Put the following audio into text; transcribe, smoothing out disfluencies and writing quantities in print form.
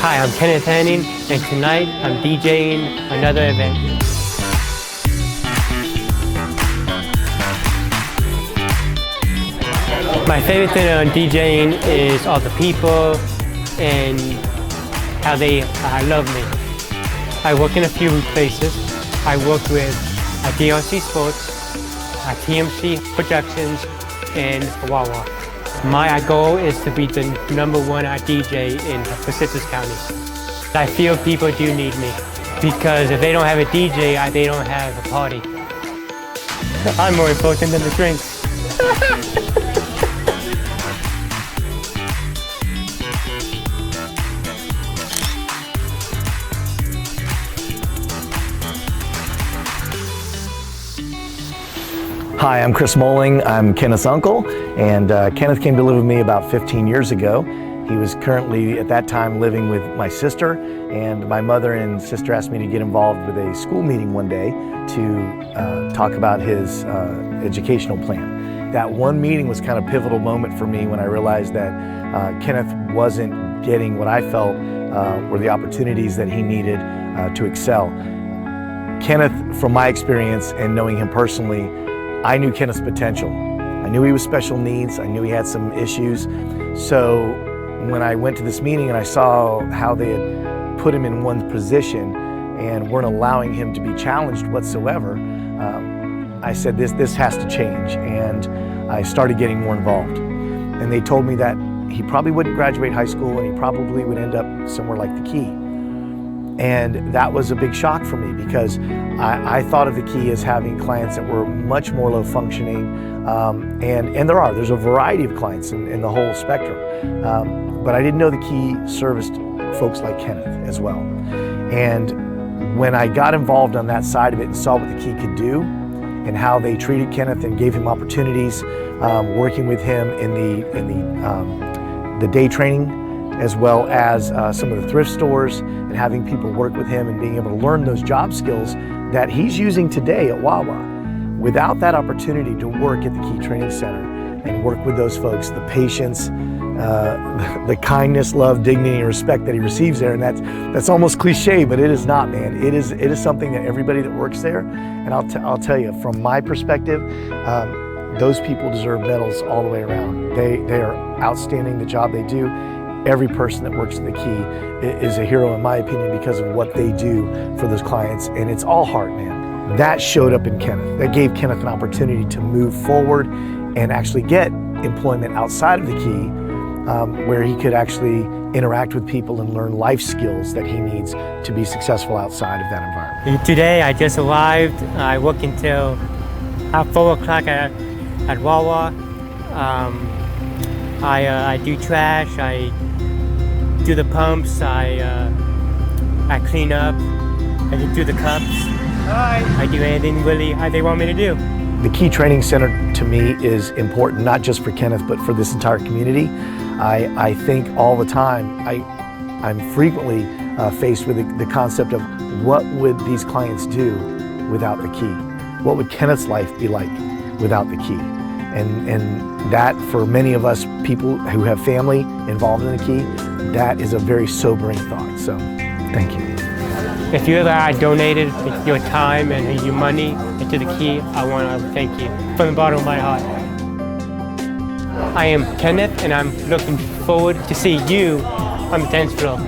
Hi, I'm Kenneth Hanny, and tonight I'm DJing another event. My favorite thing on DJing is all the people and how they love me. I work in a few places. I work with DRC Sports, TMC Productions, and Wawa. My goal is to be the #1 DJ in Pacific County. I feel people do need me because if they don't have a DJ, they don't have a party. I'm more important than the drinks. Hi, I'm Chris Moling. I'm Kenneth's uncle, and Kenneth came to live with me about 15 years ago. He was currently, at that time, living with my sister, and my mother and sister asked me to get involved with a school meeting one day to talk about his educational plan. That one meeting was kind of a pivotal moment for me when I realized that Kenneth wasn't getting what I felt were the opportunities that he needed to excel. Kenneth, from my experience and knowing him personally, I knew Kenneth's potential. I knew he was special needs. I knew he had some issues. So when I went to this meeting and I saw how they had put him in one position and weren't allowing him to be challenged whatsoever, I said, this has to change. And I started getting more involved. And they told me that he probably wouldn't graduate high school and he probably would end up somewhere like the Key. And that was a big shock for me because I thought of the Key as having clients that were much more low functioning, and there's a variety of clients in the whole spectrum. But I didn't know the Key serviced folks like Kenneth as well. And when I got involved on that side of it and saw what the Key could do and how they treated Kenneth and gave him opportunities, working with him in the day training, as well as some of the thrift stores and having people work with him and being able to learn those job skills that he's using today at Wawa. Without that opportunity to work at the Key Training Center and work with those folks, the patience, the kindness, love, dignity, and respect that he receives there, and that's almost cliche, but it is not, man. It is something that everybody that works there, and I'll tell you, from my perspective, those people deserve medals all the way around. They are outstanding, the job they do. Every person that works at the Key is a hero, in my opinion, because of what they do for those clients, and it's all heart, man. That showed up in Kenneth. That gave Kenneth an opportunity to move forward and actually get employment outside of the Key, where he could actually interact with people and learn life skills that he needs to be successful outside of that environment. Today I just arrived. I work until 4 o'clock at Wawa. I do trash, I do the pumps, I clean up, I do the cups. I do anything really they want me to do. The Key Training Center to me is important, not just for Kenneth, but for this entire community. I think all the time, I'm frequently faced with the concept of what would these clients do without the Key? What would Kenneth's life be like without the Key? And that, for many of us people who have family involved in the Key, that is a very sobering thought. So, thank you. If you ever donated your time and your money into the Key, I want to thank you from the bottom of my heart. I am Kenneth, and I'm looking forward to see you on the dance floor.